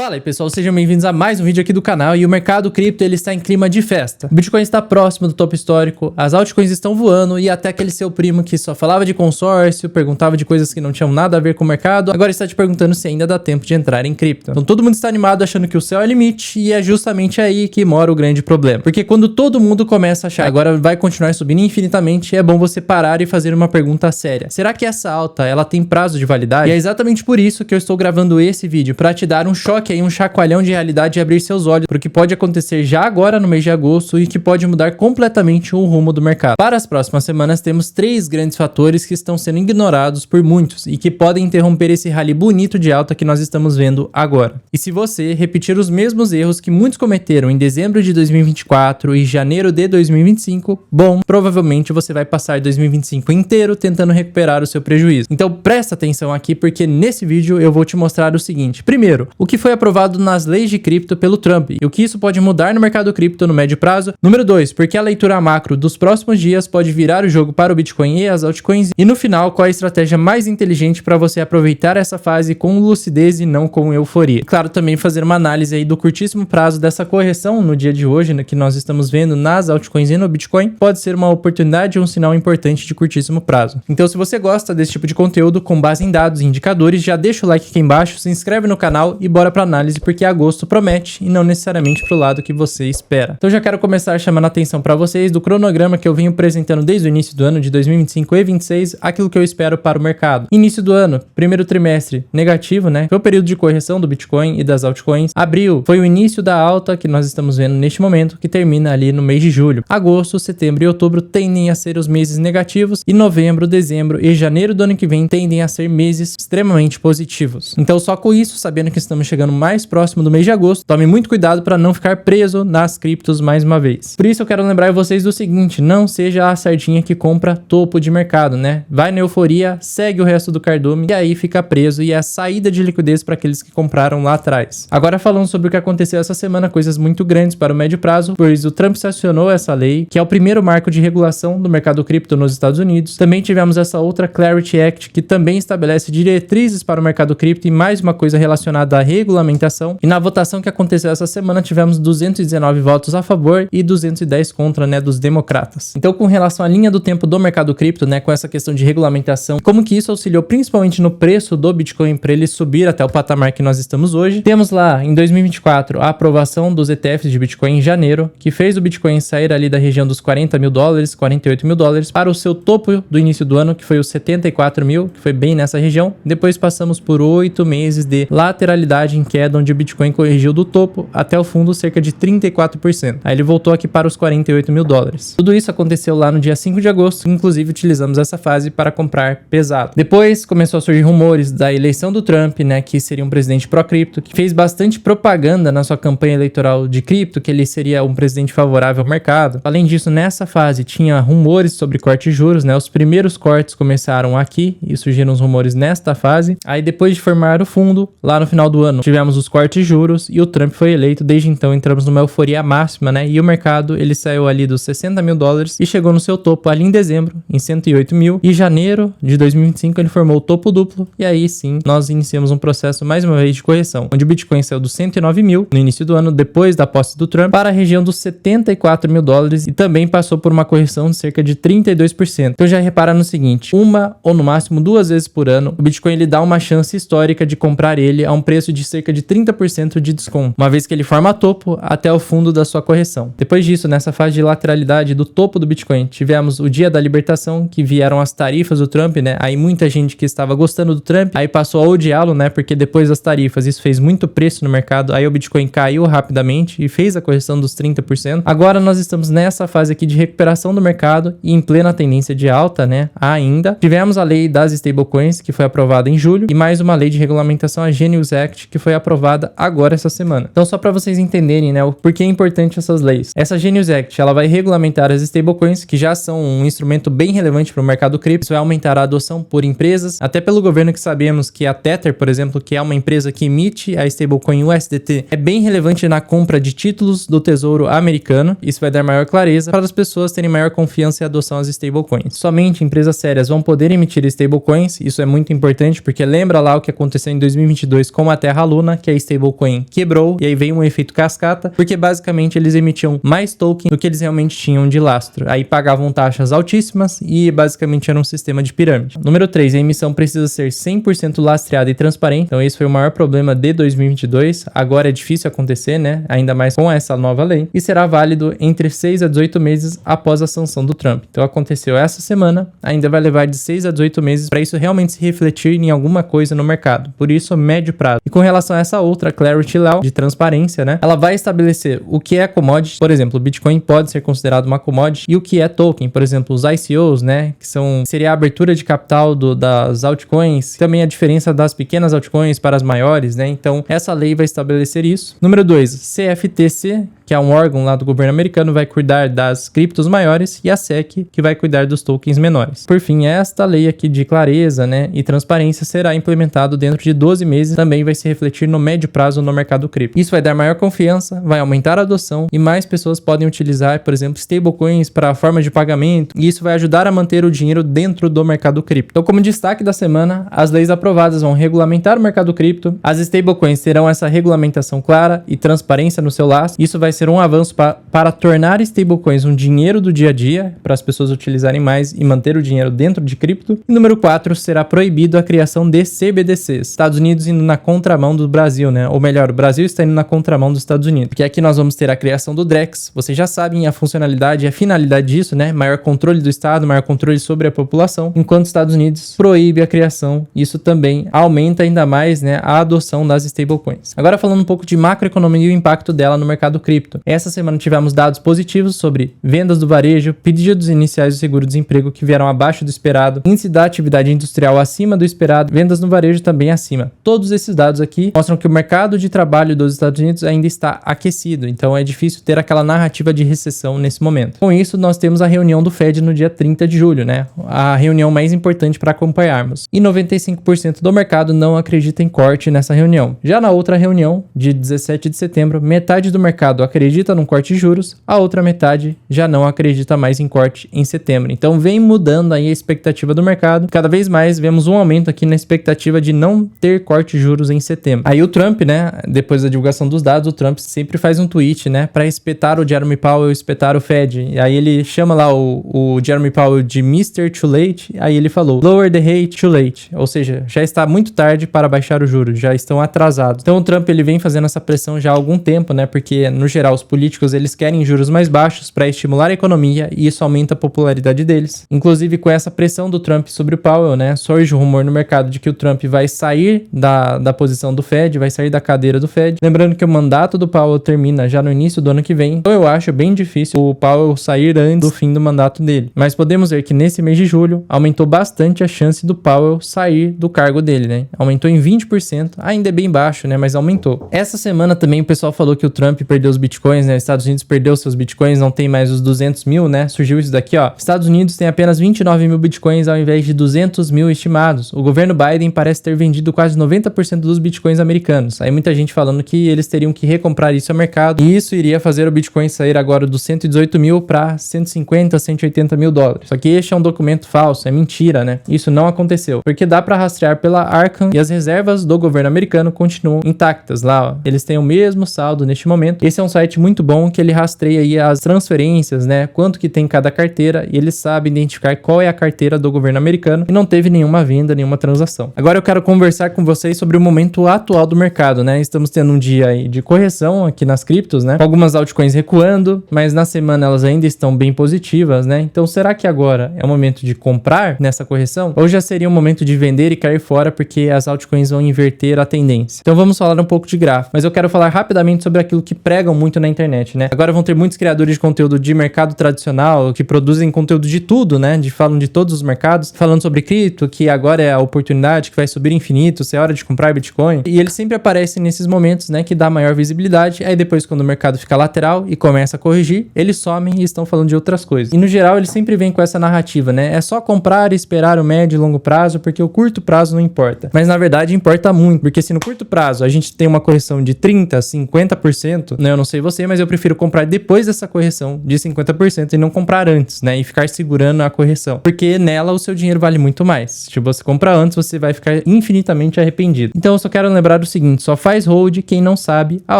Fala aí pessoal, sejam bem-vindos a mais um vídeo aqui do canal. E o mercado cripto ele está em clima de festa. O Bitcoin está próximo do topo histórico, as altcoins estão voando e até aquele seu primo que só falava de consórcio, perguntava de coisas que não tinham nada a ver com o mercado, agora está te perguntando se ainda dá tempo de entrar em cripto. Então todo mundo está animado achando que o céu é o limite e é justamente aí que mora o grande problema. Porque quando todo mundo começa a achar que agora vai continuar subindo infinitamente, é bom você parar e fazer uma pergunta séria. Será que essa alta ela tem prazo de validade? E é exatamente por isso que eu estou gravando esse vídeo, para te dar um choque aí, um chacoalhão de realidade e abrir seus olhos para o que pode acontecer já agora no mês de agosto e que pode mudar completamente o rumo do mercado. Para as próximas semanas temos três grandes fatores que estão sendo ignorados por muitos e que podem interromper esse rally bonito de alta que nós estamos vendo agora. E se você repetir os mesmos erros que muitos cometeram em dezembro de 2024 e janeiro de 2025, bom, provavelmente você vai passar 2025 inteiro tentando recuperar o seu prejuízo. Então presta atenção aqui porque nesse vídeo eu vou te mostrar o seguinte. Primeiro, o que foi aprovado nas leis de cripto pelo Trump e o que isso pode mudar no mercado cripto no médio prazo. Número 2, porque a leitura macro dos próximos dias pode virar o jogo para o Bitcoin e as altcoins. E no final, qual a estratégia mais inteligente para você aproveitar essa fase com lucidez e não com euforia. Claro, também fazer uma análise aí do curtíssimo prazo dessa correção no dia de hoje, né, que nós estamos vendo nas altcoins e no Bitcoin, pode ser uma oportunidade ou um sinal importante de curtíssimo prazo. Então, se você gosta desse tipo de conteúdo com base em dados e indicadores, já deixa o like aqui embaixo, se inscreve no canal e bora para análise, porque agosto promete e não necessariamente pro lado que você espera. Então já quero começar chamando a atenção para vocês do cronograma que eu venho apresentando desde o início do ano de 2025 e 2026, aquilo que eu espero para o mercado. Início do ano, primeiro trimestre negativo, né? Foi o período de correção do Bitcoin e das altcoins. Abril foi o início da alta que nós estamos vendo neste momento, que termina ali no mês de julho. Agosto, setembro e outubro tendem a ser os meses negativos e novembro, dezembro e janeiro do ano que vem tendem a ser meses extremamente positivos. Então só com isso, sabendo que estamos chegando mais próximo do mês de agosto, tome muito cuidado para não ficar preso nas criptos mais uma vez. Por isso eu quero lembrar vocês do seguinte, não seja a sardinha que compra topo de mercado, né? Vai na euforia, segue o resto do cardume e aí fica preso e é a saída de liquidez para aqueles que compraram lá atrás. Agora falando sobre o que aconteceu essa semana, coisas muito grandes para o médio prazo, pois o Trump sancionou essa lei, que é o primeiro marco de regulação do mercado cripto nos Estados Unidos. Também tivemos essa outra Clarity Act, que também estabelece diretrizes para o mercado cripto e mais uma coisa relacionada à regulamentação. E na votação que aconteceu essa semana tivemos 219 votos a favor e 210 contra, né, dos democratas. Então, com relação à linha do tempo do mercado cripto, né, com essa questão de regulamentação, como que isso auxiliou principalmente no preço do Bitcoin para ele subir até o patamar que nós estamos hoje. Temos lá em 2024 a aprovação dos ETFs de Bitcoin em janeiro, que fez o Bitcoin sair ali da região dos 40 mil dólares, 48 mil dólares, para o seu topo do início do ano, que foi os 74 mil, que foi bem nessa região. Depois passamos por 8 meses de lateralidade em queda, onde o Bitcoin corrigiu do topo até o fundo cerca de 34%. Aí ele voltou aqui para os 48 mil dólares. Tudo isso aconteceu lá no dia 5 de agosto, inclusive utilizamos essa fase para comprar pesado. Depois começou a surgir rumores da eleição do Trump, né, que seria um presidente pró-cripto, que fez bastante propaganda na sua campanha eleitoral de cripto, que ele seria um presidente favorável ao mercado. Além disso, nessa fase tinha rumores sobre corte de juros, né, os primeiros cortes começaram aqui e surgiram os rumores nesta fase. Aí depois de formar o fundo, lá no final do ano, tivemos os cortes de juros e o Trump foi eleito. Desde então entramos numa euforia máxima, né? E o mercado ele saiu ali dos 60 mil dólares e chegou no seu topo ali em dezembro, em 108 mil. E em janeiro de 2025 ele formou o topo duplo e aí sim nós iniciamos um processo mais uma vez de correção, onde o Bitcoin saiu dos 109 mil no início do ano, depois da posse do Trump, para a região dos 74 mil dólares e também passou por uma correção de cerca de 32%. Então já repara no seguinte, uma ou no máximo 2 vezes por ano, o Bitcoin ele dá uma chance histórica de comprar ele a um preço de cerca de 30% de desconto, uma vez que ele forma topo até o fundo da sua correção. Depois disso, nessa fase de lateralidade do topo do Bitcoin, tivemos o dia da libertação, que vieram as tarifas do Trump, né? Aí muita gente que estava gostando do Trump, aí passou a odiá-lo, né? Porque depois das tarifas, isso fez muito preço no mercado, aí o Bitcoin caiu rapidamente e fez a correção dos 30%. Agora nós estamos nessa fase aqui de recuperação do mercado e em plena tendência de alta, né? Ainda. Tivemos a lei das stablecoins, que foi aprovada em julho, e mais uma lei de regulamentação, a Genius Act, que foi aprovada agora essa semana. Então só para vocês entenderem, né, o porquê é importante essas leis. Essa Genius Act, ela vai regulamentar as stablecoins, que já são um instrumento bem relevante para o mercado cripto. Isso vai aumentar a adoção por empresas, até pelo governo, que sabemos que a Tether, por exemplo, que é uma empresa que emite a stablecoin USDT, é bem relevante na compra de títulos do Tesouro americano. Isso vai dar maior clareza para as pessoas terem maior confiança e adoção às stablecoins. Somente empresas sérias vão poder emitir stablecoins. Isso é muito importante porque lembra lá o que aconteceu em 2022 com a Terra Luna, Luna, que é a stablecoin, quebrou, e aí veio um efeito cascata, porque basicamente eles emitiam mais token do que eles realmente tinham de lastro. Aí pagavam taxas altíssimas e basicamente era um sistema de pirâmide. Número 3, a emissão precisa ser 100% lastreada e transparente. Então esse foi o maior problema de 2022. Agora é difícil acontecer, né? Ainda mais com essa nova lei. E será válido entre 6 a 18 meses após a sanção do Trump. Então aconteceu essa semana, ainda vai levar de 6 a 18 meses para isso realmente se refletir em alguma coisa no mercado. Por isso, médio prazo. E com relação a essa outra Clarity Law de transparência, né? Ela vai estabelecer o que é commodity. Por exemplo, o Bitcoin pode ser considerado uma commodity e o que é token. Por exemplo, os ICOs, né? Que seria a abertura de capital das altcoins. Também a diferença das pequenas altcoins para as maiores, né? Então, essa lei vai estabelecer isso. Número 2, CFTC, que é um órgão lá do governo americano, vai cuidar das criptos maiores, e a SEC, que vai cuidar dos tokens menores. Por fim, esta lei aqui de clareza, né, e transparência será implementado dentro de 12 meses, também vai se refletir no médio prazo no mercado cripto. Isso vai dar maior confiança, vai aumentar a adoção e mais pessoas podem utilizar, por exemplo, stablecoins para a forma de pagamento, e isso vai ajudar a manter o dinheiro dentro do mercado cripto. Então, como destaque da semana, as leis aprovadas vão regulamentar o mercado cripto, as stablecoins terão essa regulamentação clara e transparência no seu lastro. Isso vai ser um avanço para tornar stablecoins um dinheiro do dia a dia, para as pessoas utilizarem mais e manter o dinheiro dentro de cripto. E número 4, será proibido a criação de CBDCs. Estados Unidos indo na contramão do Brasil, né? Ou melhor, o Brasil está indo na contramão dos Estados Unidos. Porque aqui nós vamos ter a criação do DREX. Vocês já sabem a funcionalidade e a finalidade disso, né? Maior controle do Estado, maior controle sobre a população. Enquanto os Estados Unidos proíbe a criação, isso também aumenta ainda mais, né, a adoção das stablecoins. Agora falando um pouco de macroeconomia e o impacto dela no mercado cripto. Essa semana tivemos dados positivos sobre vendas do varejo, pedidos iniciais do seguro-desemprego que vieram abaixo do esperado, índice da atividade industrial acima do esperado, vendas no varejo também acima. Todos esses dados aqui mostram que o mercado de trabalho dos Estados Unidos ainda está aquecido, então é difícil ter aquela narrativa de recessão nesse momento. Com isso, nós temos a reunião do Fed no dia 30 de julho, né? A reunião mais importante para acompanharmos. E 95% do mercado não acredita em corte nessa reunião. Já na outra reunião, de 17 de setembro, metade do mercado acredita num corte de juros, a outra metade já não acredita mais em corte em setembro. Então vem mudando aí a expectativa do mercado. Cada vez mais vemos um aumento aqui na expectativa de não ter corte de juros em setembro. Aí o Trump, né, depois da divulgação dos dados, o Trump sempre faz um tweet, né, para espetar o Jeremy Powell, espetar o Fed. E aí ele chama lá o Jeremy Powell de Mr. Too Late, aí ele falou lower the rate too late, ou seja, já está muito tarde para baixar os juros, já estão atrasados. Então o Trump ele vem fazendo essa pressão já há algum tempo, né, porque no geral os políticos eles querem juros mais baixos para estimular a economia e isso aumenta a popularidade deles. Inclusive com essa pressão do Trump sobre o Powell, né, surge o rumor no mercado de que o Trump vai sair da posição do Fed, vai sair da cadeira do Fed. Lembrando que o mandato do Powell termina já no início do ano que vem, então eu acho bem difícil o Powell sair antes do fim do mandato dele. Mas podemos ver que nesse mês de julho aumentou bastante a chance do Powell sair do cargo dele, né? Aumentou em 20%, ainda é bem baixo, né, mas aumentou. Essa semana também o pessoal falou que o Trump perdeu os bitcoins, né? Estados Unidos perdeu seus bitcoins, não tem mais os 200 mil, né? Surgiu isso daqui, ó. Estados Unidos tem apenas 29 mil bitcoins ao invés de 200 mil estimados. O governo Biden parece ter vendido quase 90% dos bitcoins americanos. Aí muita gente falando que eles teriam que recomprar isso ao mercado e isso iria fazer o bitcoin sair agora dos 118 mil para 150, 180 mil dólares. Só que este é um documento falso, é mentira, né? Isso não aconteceu, porque dá para rastrear pela Arkham e as reservas do governo americano continuam intactas lá, ó. Eles têm o mesmo saldo neste momento. Esse é um site muito bom que ele rastreia aí as transferências, né? Quanto que tem cada carteira e ele sabe identificar qual é a carteira do governo americano e não teve nenhuma venda, nenhuma transação. Agora eu quero conversar com vocês sobre o momento atual do mercado, né? Estamos tendo um dia aí de correção aqui nas criptos, né? Com algumas altcoins recuando, mas na semana elas ainda estão bem positivas, né? Então será que agora é o momento de comprar nessa correção? Ou já seria o momento de vender e cair fora porque as altcoins vão inverter a tendência? Então vamos falar um pouco de gráfico, mas eu quero falar rapidamente sobre aquilo que pregam muito na internet, né? Agora vão ter muitos criadores de conteúdo de mercado tradicional que produzem conteúdo de tudo, né? Falam de todos os mercados, falando sobre cripto, que agora é a oportunidade que vai subir infinito, se é hora de comprar Bitcoin. E eles sempre aparecem nesses momentos, né? Que dá maior visibilidade. Aí depois, quando o mercado fica lateral e começa a corrigir, eles somem e estão falando de outras coisas. E no geral, eles sempre vêm com essa narrativa, né? É só comprar e esperar o médio e longo prazo, porque o curto prazo não importa. Mas na verdade importa muito, porque se no curto prazo a gente tem uma correção de 30%, 50%, né? Eu não sei sei você, mas eu prefiro comprar depois dessa correção de 50% e não comprar antes, né? E ficar segurando a correção. Porque nela o seu dinheiro vale muito mais. Se você comprar antes, você vai ficar infinitamente arrependido. Então eu só quero lembrar o seguinte, só faz hold quem não sabe a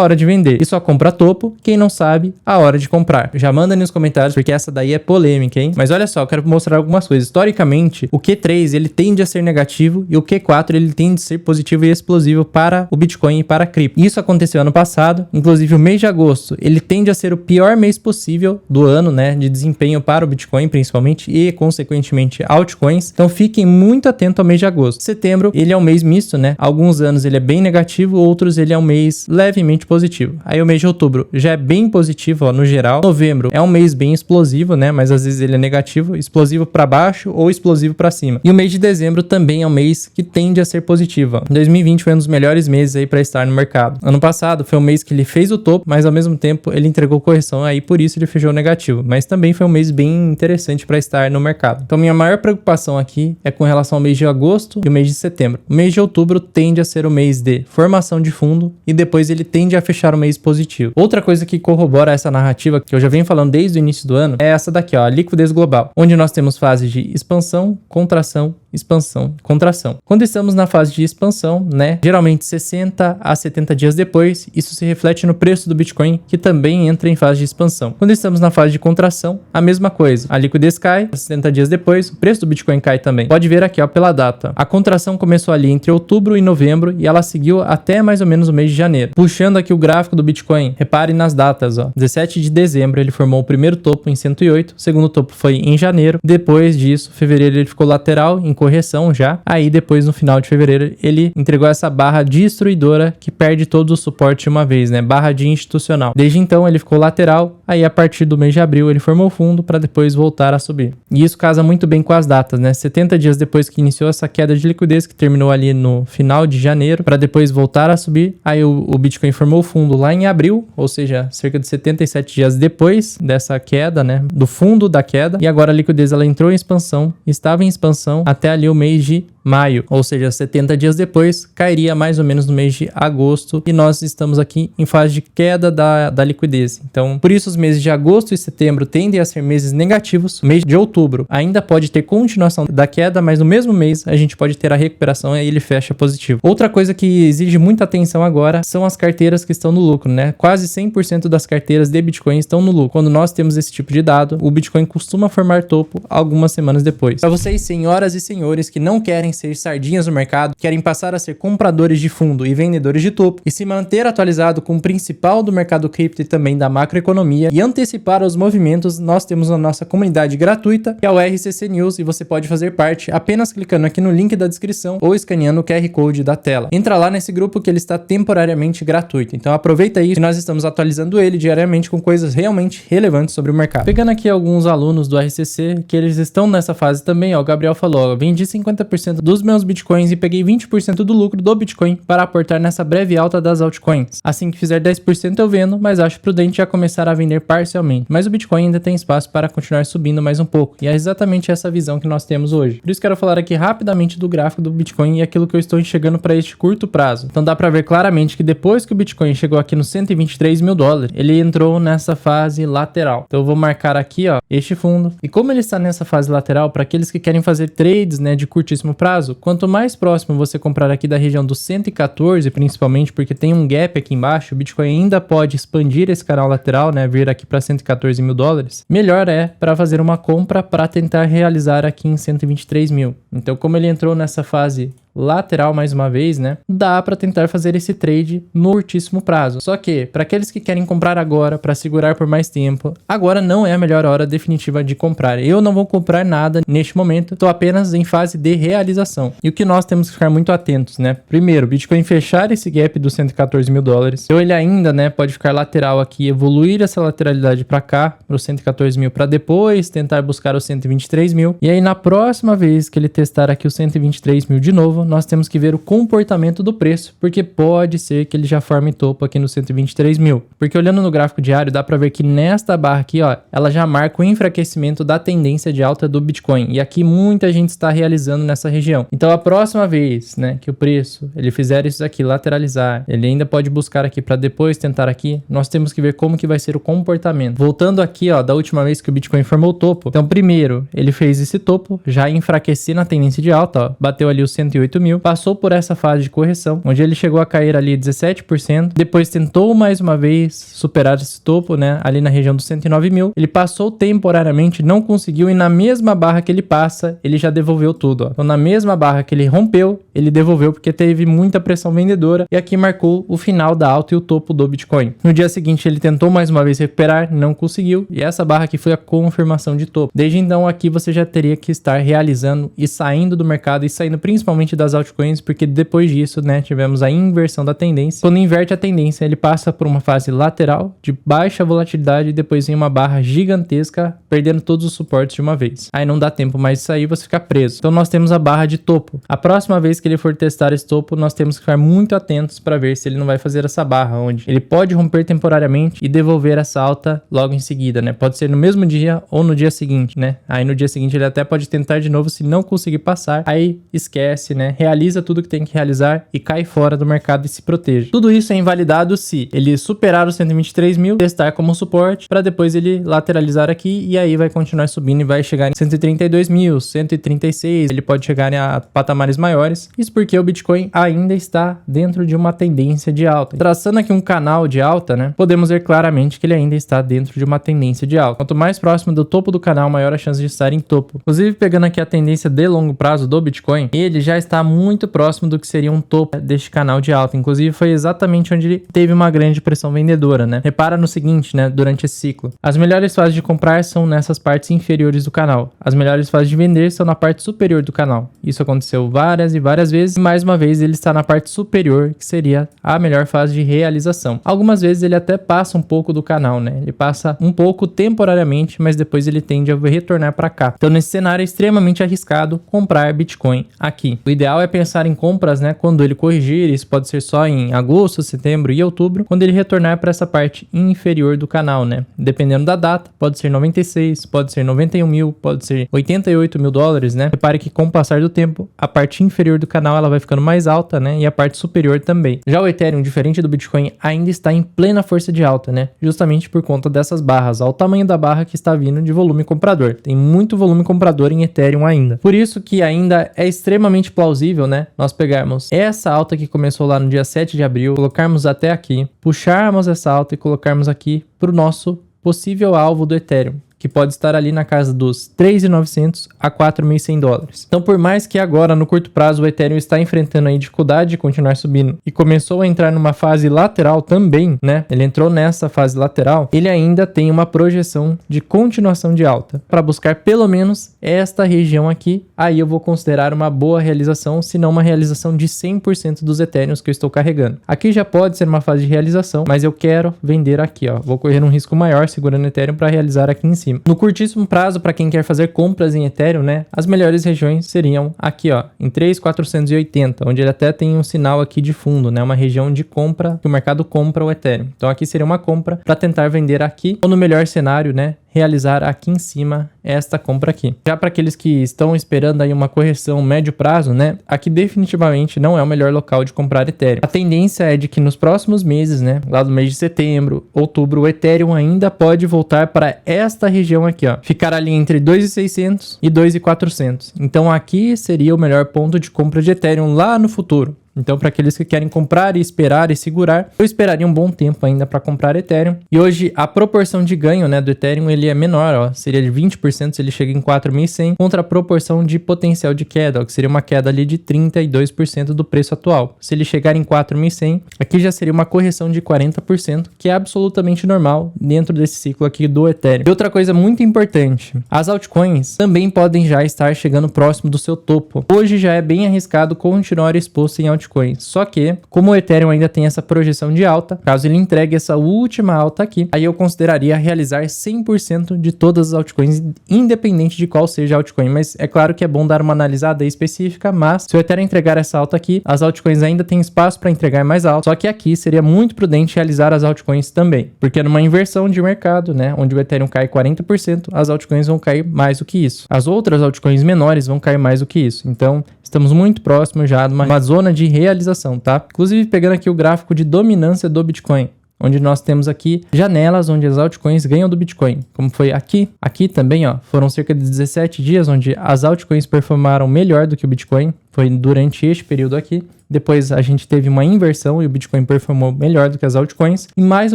hora de vender. E só compra topo quem não sabe a hora de comprar. Já manda nos comentários, porque essa daí é polêmica, hein? Mas olha só, eu quero mostrar algumas coisas. Historicamente, o Q3 ele tende a ser negativo e o Q4 ele tende a ser positivo e explosivo para o Bitcoin e para a cripto. Isso aconteceu ano passado, inclusive o mês de agosto, ele tende a ser o pior mês possível do ano, né, de desempenho para o Bitcoin principalmente e consequentemente altcoins. Então fiquem muito atentos ao mês de agosto. Setembro, ele é um mês misto, né? Alguns anos ele é bem negativo, outros ele é um mês levemente positivo. Aí o mês de outubro já é bem positivo, ó, no geral. Novembro é um mês bem explosivo, né? Mas às vezes ele é negativo, explosivo para baixo ou explosivo para cima. E o mês de dezembro também é um mês que tende a ser positivo, ó. 2020 foi um dos melhores meses aí para estar no mercado. Ano passado foi um mês que ele fez o topo, mas ao mesmo tempo ele entregou correção, aí por isso ele fechou negativo. Mas também foi um mês bem interessante para estar no mercado. Então minha maior preocupação aqui é com relação ao mês de agosto e o mês de setembro. O mês de outubro tende a ser o mês de formação de fundo e depois ele tende a fechar o mês positivo. Outra coisa que corrobora essa narrativa que eu já venho falando desde o início do ano é essa daqui, ó, a liquidez global, onde nós temos fases de expansão, contração, expansão, contração. Quando estamos na fase de expansão, né, geralmente 60 a 70 dias depois, isso se reflete no preço do Bitcoin, que também entra em fase de expansão. Quando estamos na fase de contração, a mesma coisa. A liquidez cai, 70 dias depois, o preço do Bitcoin cai também. Pode ver aqui, ó, pela data. A contração começou ali entre outubro e novembro e ela seguiu até mais ou menos o mês de janeiro. Puxando aqui o gráfico do Bitcoin, repare nas datas, ó. 17 de dezembro ele formou o primeiro topo em 108, o segundo topo foi em janeiro. Depois disso, fevereiro ele ficou lateral em correção já. Aí depois no final de fevereiro ele entregou essa barra destruidora que perde todo o suporte de uma vez, né? Barra de institucional. Desde então ele ficou lateral, aí a partir do mês de abril ele formou fundo para depois voltar a subir. E isso casa muito bem com as datas, né? 70 dias depois que iniciou essa queda de liquidez, que terminou ali no final de janeiro, para depois voltar a subir, aí o Bitcoin formou fundo lá em abril, ou seja, cerca de 77 dias depois dessa queda, né? Do fundo da queda, e agora a liquidez ela entrou em expansão, estava em expansão até ali o mês de maio, ou seja, 70 dias depois, cairia mais ou menos no mês de agosto, e nós estamos aqui em fase de queda da liquidez. Então, por isso os meses de agosto e setembro tendem a ser meses negativos. O mês de outubro ainda pode ter continuação da queda, mas no mesmo mês a gente pode ter a recuperação e ele fecha positivo. Outra coisa que exige muita atenção agora são as carteiras que estão no lucro, né? Quase 100% das carteiras de Bitcoin estão no lucro. Quando nós temos esse tipo de dado, o Bitcoin costuma formar topo algumas semanas depois. Para vocês, senhoras e senhores, que não querem ser sardinhas no mercado, querem passar a ser compradores de fundo e vendedores de topo e se manter atualizado com o principal do mercado cripto e também da macroeconomia e antecipar os movimentos, nós temos a nossa comunidade gratuita, que é o RCC News, e você pode fazer parte apenas clicando aqui no link da descrição ou escaneando o QR Code da tela. Entra lá nesse grupo que ele está temporariamente gratuito. Então aproveita aí que nós estamos atualizando ele diariamente com coisas realmente relevantes sobre o mercado. Pegando aqui alguns alunos do RCC, que eles estão nessa fase também, ó, o Gabriel falou, ó, vendi 50% dos meus bitcoins e peguei 20% do lucro do Bitcoin para aportar nessa breve alta das altcoins. Assim que fizer 10% eu vendo, mas acho prudente já começar a vender parcialmente. Mas o Bitcoin ainda tem espaço para continuar subindo mais um pouco. E é exatamente essa visão que nós temos hoje. Por isso quero falar aqui rapidamente do gráfico do Bitcoin e aquilo que eu estou enxergando para este curto prazo. Então dá para ver claramente que depois que o Bitcoin chegou aqui nos 123 mil dólares, ele entrou nessa fase lateral. Então eu vou marcar aqui, ó, este fundo. E como ele está nessa fase lateral, para aqueles que querem fazer trades, né, de curtíssimo prazo, quanto mais próximo você comprar aqui da região dos 114, principalmente porque tem um gap aqui embaixo, o Bitcoin ainda pode expandir esse canal lateral, né, vir aqui para 114 mil dólares, melhor é para fazer uma compra para tentar realizar aqui em 123 mil. Então, como ele entrou nessa fase lateral mais uma vez, né, dá para tentar fazer esse trade no curtíssimo prazo. Só que, para aqueles que querem comprar agora, para segurar por mais tempo, agora não é a melhor hora definitiva de comprar. Eu não vou comprar nada neste momento, estou apenas em fase de realização. E o que nós temos que ficar muito atentos, né? Primeiro, o Bitcoin fechar esse gap dos 114 mil dólares. Então ele ainda, né, pode ficar lateral aqui, evoluir essa lateralidade para cá, para os 114 mil, para depois tentar buscar os 123 mil. E aí na próxima vez que ele testar aqui os 123 mil de novo, novo, nós temos que ver o comportamento do preço, porque pode ser que ele já forme topo aqui no 123 mil. Porque olhando no gráfico diário, dá para ver que nesta barra aqui, ó, ela já marca o enfraquecimento da tendência de alta do Bitcoin. E aqui muita gente está realizando nessa região. Então a próxima vez, né, que o preço ele fizer isso aqui, lateralizar, ele ainda pode buscar aqui para depois tentar aqui, nós temos que ver como que vai ser o comportamento. Voltando aqui, ó, da última vez que o Bitcoin formou o topo. Então primeiro, ele fez esse topo, já enfraquecendo a tendência de alta, ó, bateu ali os 108 mil, passou por essa fase de correção, onde ele chegou a cair ali 17%, depois tentou mais uma vez superar esse topo, né, ali na região dos 109 mil, ele passou temporariamente, não conseguiu, e na mesma barra que ele passa, ele já devolveu tudo, ó. Então na mesma barra que ele rompeu, ele devolveu porque teve muita pressão vendedora, e aqui marcou o final da alta e o topo do Bitcoin. No dia seguinte ele tentou mais uma vez recuperar, não conseguiu, e essa barra aqui foi a confirmação de topo. Desde então aqui você já teria que estar realizando e saindo do mercado, e saindo principalmente das altcoins, porque depois disso, né, tivemos a inversão da tendência. Quando inverte a tendência, ele passa por uma fase lateral de baixa volatilidade e depois em uma barra gigantesca, perdendo todos os suportes de uma vez. Aí não dá tempo mais de sair, você fica preso. Então nós temos a barra de topo. A próxima vez que ele for testar esse topo, nós temos que ficar muito atentos para ver se ele não vai fazer essa barra, onde ele pode romper temporariamente e devolver essa alta logo em seguida, né? Pode ser no mesmo dia ou no dia seguinte, né? Aí no dia seguinte ele até pode tentar de novo, se não conseguir passar, aí esquece, né? Realiza tudo que tem que realizar e cai fora do mercado e se proteja. Tudo isso é invalidado se ele superar os 123 mil, testar como suporte, para depois ele lateralizar aqui e aí vai continuar subindo e vai chegar em 132 mil, 136, ele pode chegar a patamares maiores. Isso porque o Bitcoin ainda está dentro de uma tendência de alta. Traçando aqui um canal de alta, né? Podemos ver claramente que ele ainda está dentro de uma tendência de alta. Quanto mais próximo do topo do canal, maior a chance de estar em topo. Inclusive, pegando aqui a tendência de longo prazo do Bitcoin, ele já está muito próximo do que seria um topo deste canal de alta. Inclusive, foi exatamente onde ele teve uma grande pressão vendedora, né? Repara no seguinte, né? Durante esse ciclo. As melhores fases de comprar são nessas partes inferiores do canal. As melhores fases de vender são na parte superior do canal. Isso aconteceu várias e várias vezes. E mais uma vez, ele está na parte superior, que seria a melhor fase de realização. Algumas vezes ele até passa um pouco do canal, né? Ele passa um pouco temporariamente, mas depois ele tende a retornar para cá. Então, nesse cenário é extremamente arriscado comprar Bitcoin aqui. O ideal é pensar em compras, né? Quando ele corrigir, isso pode ser só em agosto, setembro e outubro, quando ele retornar para essa parte inferior do canal, né? Dependendo da data, pode ser 96, pode ser 91 mil, pode ser 88 mil dólares, né? Repare que com o passar do tempo, a parte inferior do canal ela vai ficando mais alta, né? E a parte superior também. Já o Ethereum, diferente do Bitcoin, ainda está em plena força de alta, né? Justamente por conta dessas barras, ao tamanho da barra que está vindo de volume comprador. Tem muito volume comprador em Ethereum ainda. Por isso que ainda é extremamente plausível, né? Nós pegarmos essa alta que começou lá no dia 7 de abril, colocarmos até aqui, puxarmos essa alta e colocarmos aqui para o nosso possível alvo do Ethereum, que pode estar ali na casa dos 3.900 a 4.100 dólares. Então, por mais que agora, no curto prazo, o Ethereum está enfrentando a dificuldade de continuar subindo e começou a entrar numa fase lateral também, né? Ele entrou nessa fase lateral, ele ainda tem uma projeção de continuação de alta para buscar pelo menos esta região aqui. Aí eu vou considerar uma boa realização, se não uma realização de 100% dos Ethereums que eu estou carregando. Aqui já pode ser uma fase de realização, mas eu quero vender aqui, ó. Vou correr um risco maior segurando o Ethereum para realizar aqui em cima. No curtíssimo prazo, para quem quer fazer compras em Ethereum, né, as melhores regiões seriam aqui, ó, em 3.480, onde ele até tem um sinal aqui de fundo, né, uma região de compra, que o mercado compra o Ethereum. Então aqui seria uma compra para tentar vender aqui, ou no melhor cenário, né, realizar aqui em cima esta compra aqui. Já para aqueles que estão esperando aí uma correção médio prazo, né, aqui definitivamente não é o melhor local de comprar Ethereum. A tendência é de que nos próximos meses, né, lá no mês de setembro, outubro, o Ethereum ainda pode voltar para esta região aqui, ó, ficar ali entre 2.600 e 2.400. Então aqui seria o melhor ponto de compra de Ethereum lá no futuro. Então, para aqueles que querem comprar e esperar e segurar, eu esperaria um bom tempo ainda para comprar Ethereum. E hoje, a proporção de ganho, né, do Ethereum, ele é menor, ó, seria de 20% se ele chega em 4.100, contra a proporção de potencial de queda, ó, que seria uma queda ali de 32% do preço atual. Se ele chegar em 4.100, aqui já seria uma correção de 40%, que é absolutamente normal dentro desse ciclo aqui do Ethereum. E outra coisa muito importante, as altcoins também podem já estar chegando próximo do seu topo. Hoje já é bem arriscado continuar exposto em altcoins, altcoins. Só que, como o Ethereum ainda tem essa projeção de alta, caso ele entregue essa última alta aqui, aí eu consideraria realizar 100% de todas as altcoins, independente de qual seja a altcoin. Mas é claro que é bom dar uma analisada aí específica, mas se o Ethereum entregar essa alta aqui, as altcoins ainda têm espaço para entregar mais alto, só que aqui seria muito prudente realizar as altcoins também, porque numa inversão de mercado, né, onde o Ethereum cai 40%, as altcoins vão cair mais do que isso. As outras altcoins menores vão cair mais do que isso. Então, estamos muito próximos já de uma zona de realização, tá? Inclusive, pegando aqui o gráfico de dominância do Bitcoin, onde nós temos aqui janelas onde as altcoins ganham do Bitcoin, como foi aqui. Aqui também, ó, foram cerca de 17 dias onde as altcoins performaram melhor do que o Bitcoin. Foi durante este período aqui. Depois a gente teve uma inversão e o Bitcoin performou melhor do que as altcoins. E mais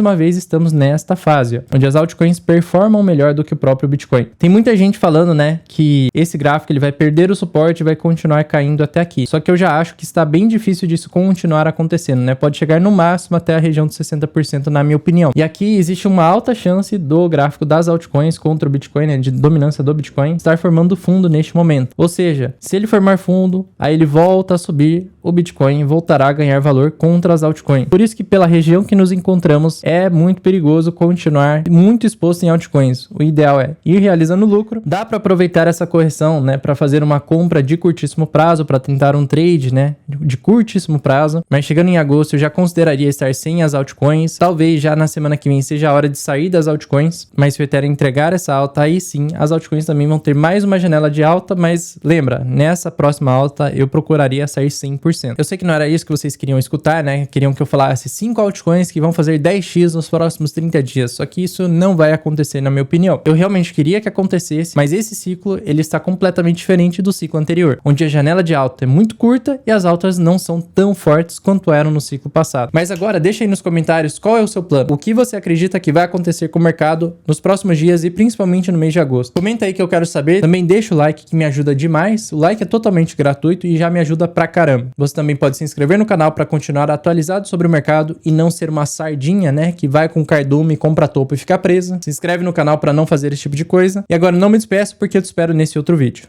uma vez estamos nesta fase, ó, onde as altcoins performam melhor do que o próprio Bitcoin. Tem muita gente falando, né, que esse gráfico ele vai perder o suporte e vai continuar caindo até aqui. Só que eu já acho que está bem difícil disso continuar acontecendo, né? Pode chegar no máximo até a região de 60%, na minha opinião. E aqui existe uma alta chance do gráfico das altcoins contra o Bitcoin, né, de dominância do Bitcoin, estar formando fundo neste momento. Ou seja, se ele formar fundo, aí ele volta a subir, o Bitcoin voltará a ganhar valor contra as altcoins. Por isso que pela região que nos encontramos é muito perigoso continuar muito exposto em altcoins. O ideal é ir realizando lucro. Dá para aproveitar essa correção, né, para fazer uma compra de curtíssimo prazo, para tentar um trade, né, de curtíssimo prazo. Mas chegando em agosto eu já consideraria estar sem as altcoins. Talvez já na semana que vem seja a hora de sair das altcoins. Mas se o Ethereum entregar essa alta, aí sim as altcoins também vão ter mais uma janela de alta. Mas lembra, nessa próxima alta eu procuraria sair 100%. Eu sei que não era isso que vocês queriam escutar, né? Queriam que eu falasse 5 altcoins que vão fazer 10x nos próximos 30 dias. Só que isso não vai acontecer, na minha opinião. Eu realmente queria que acontecesse, mas esse ciclo, ele está completamente diferente do ciclo anterior, onde a janela de alta é muito curta e as altas não são tão fortes quanto eram no ciclo passado. Mas agora, deixa aí nos comentários qual é o seu plano. O que você acredita que vai acontecer com o mercado nos próximos dias e principalmente no mês de agosto. Comenta aí que eu quero saber. Também deixa o like que me ajuda demais. O like é totalmente gratuito e já me ajuda pra caramba. Você também pode se inscrever no canal para continuar atualizado sobre o mercado e não ser uma sardinha, né, que vai com cardume, compra topo e fica presa. Se inscreve no canal para não fazer esse tipo de coisa. E agora não me despeço porque eu te espero nesse outro vídeo.